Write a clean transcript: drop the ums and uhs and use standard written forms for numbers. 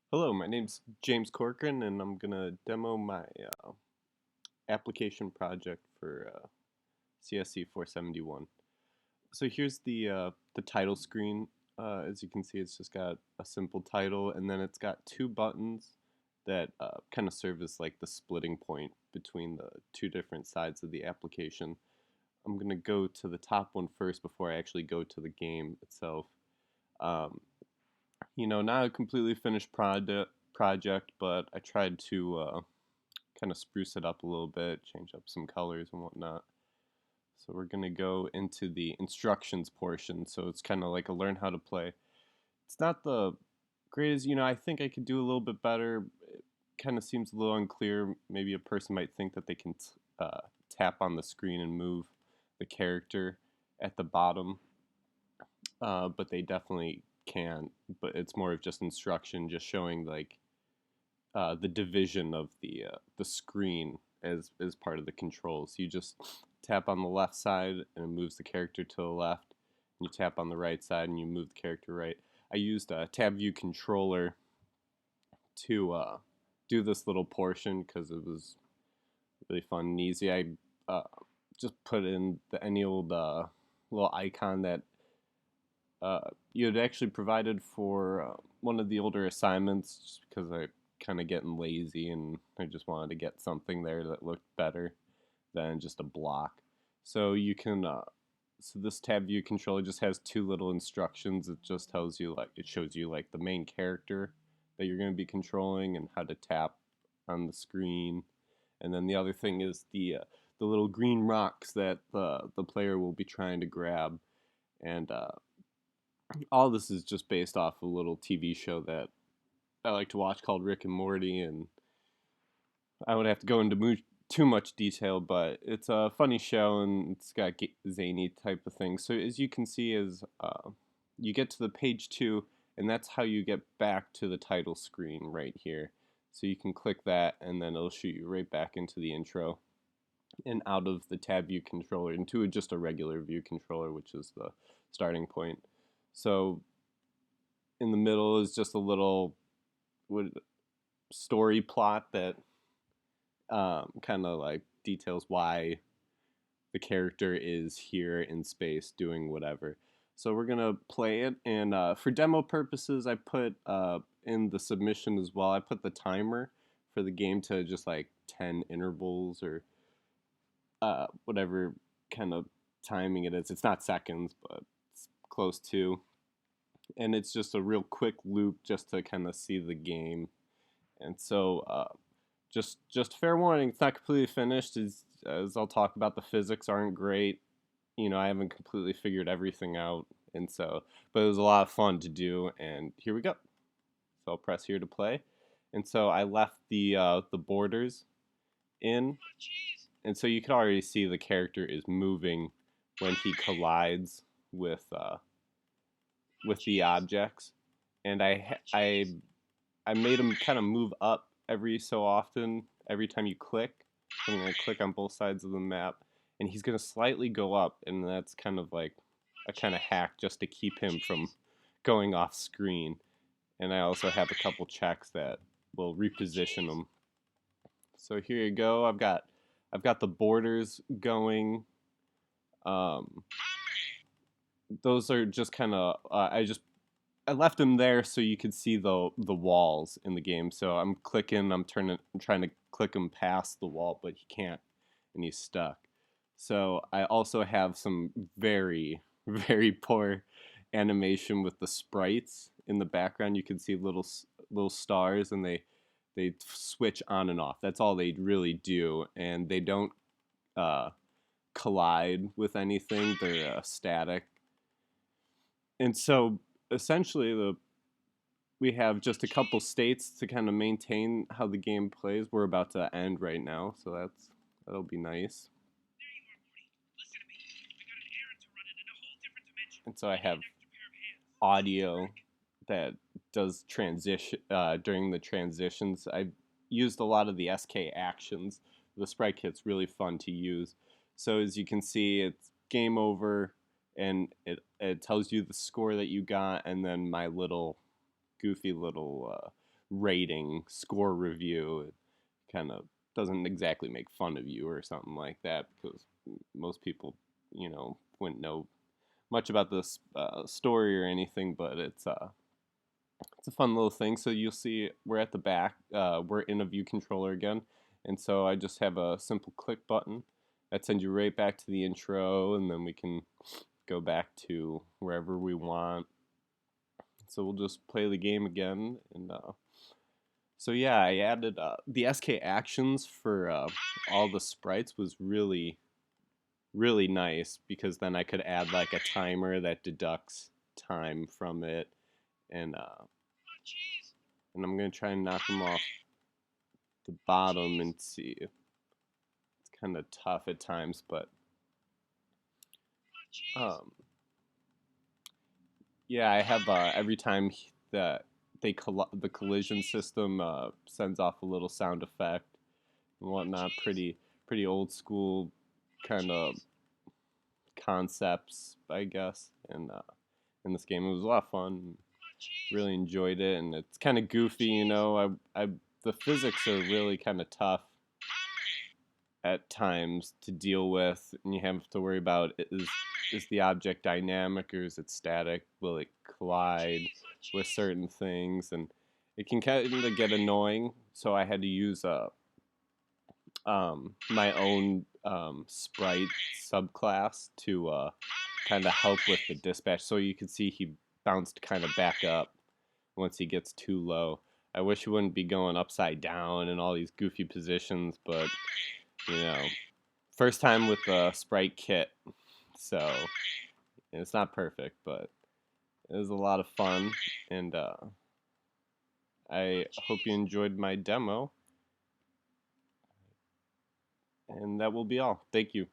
Hello, my name's James Corcoran, and I'm gonna demo my application project for CSC 471. So here's the title screen. As you can see, it's just got a simple title, and then it's got two buttons that kind of serve as like the splitting point between the two different sides of the application. I'm gonna go to the top one first before I actually go to the game itself. Um, Not a completely finished project, but I tried to kind of spruce it up a little bit, change up some colors and whatnot. So we're gonna go into the instructions portion. So it's kind of like a learn how to play. It's not the greatest, I think I could do a little bit better. It kind of seems a little unclear. Maybe a person might think that they can tap on the screen and move the character at the bottom, but they definitely can. But it's more of just instruction, just showing like the division of the screen as part of the controls. You just tap on the left side and it moves the character to the left. And you tap on the right side and you move the character right. I used a tab view controller to do this little portion because it was really fun and easy. I just put in any old little icon that you had actually provided for one of the older assignments, just because I kind of getting lazy and I just wanted to get something there that looked better than just a block. So you can so this tab view controller just has two little instructions. It just tells you, like, it shows you like the main character that you're going to be controlling and how to tap on the screen. And then the other thing is the little green rocks that the player will be trying to grab. And all this is just based off a little TV show that I like to watch called Rick and Morty, and I would have to go into too much detail, but it's a funny show and it's got zany type of things. So as you can see, as you get to the page 2, and that's how you get back to the title screen right here. So you can click that, and then it'll shoot you right back into the intro and out of the tab view controller into just a regular view controller, which is the starting point. So in the middle is just a little story plot that kind of like details why the character is here in space doing whatever. So we're gonna play it, and for demo purposes, I put in the submission as well. I put the timer for the game to just like 10 intervals or whatever kind of timing it is. It's not seconds, but it's close to. And it's just a real quick loop just to kind of see the game. And so, just fair warning, it's not completely finished. As I'll talk about, the physics aren't great. I haven't completely figured everything out, and so, but it was a lot of fun to do. And here we go. So I'll press here to play, and so I left the borders in, and so you can already see the character is moving when he collides with the objects, and I made him kind of move up every so often. Every time you click, I'm going to click on both sides of the map, and he's going to slightly go up, and that's kind of like a kind of hack just to keep him from going off screen. And I also have a couple checks that will reposition him. So here you go. I've got the borders going. Um, those are just kind of I left him there so you could see the walls in the game. So I'm clicking, I'm trying to click him past the wall, but he can't, and he's stuck. So I also have some very very poor animation with the sprites in the background. You can see little stars, and they switch on and off. That's all they really do, and they don't uh, collide with anything. They're static, and so essentially we have just a couple states to kind of maintain how the game plays. We're about to end right now, so that'll be nice. And so I have audio that does transition during the transitions. I've used a lot of the SK actions. The sprite kit's really fun to use. So as you can see, it's game over, and it tells you the score that you got, and then my little goofy little rating, score review. It kind of doesn't exactly make fun of you or something like that, because most people, wouldn't know much about this story or anything, but it's a fun little thing. So you'll see we're at the back. We're in a view controller again, and so I just have a simple click button that sends you right back to the intro, and then we can go back to wherever we want. So we'll just play the game again, and so yeah, I added the SK actions for all the sprites was really nice, because then I could add like a timer that deducts time from it, and I'm gonna try and knock them off the bottom and see. It's kind of tough at times, but um, yeah, I have every time that the collision system sends off a little sound effect and whatnot. Pretty old school kind of concepts, I guess. And in this game, it was a lot of fun. Really enjoyed it, and it's kind of goofy, the physics are really kind of tough at times to deal with, and you have to worry about is the object dynamic or is it static? Will it collide with certain things? And it can kind of get annoying. So I had to use my own sprite subclass to kind of help with the dispatch. So you can see he bounced kind of back up once he gets too low. I wish he wouldn't be going upside down in all these goofy positions, but first time with the sprite kit, so it's not perfect, but it was a lot of fun, and I hope you enjoyed my demo, and that will be all. Thank you.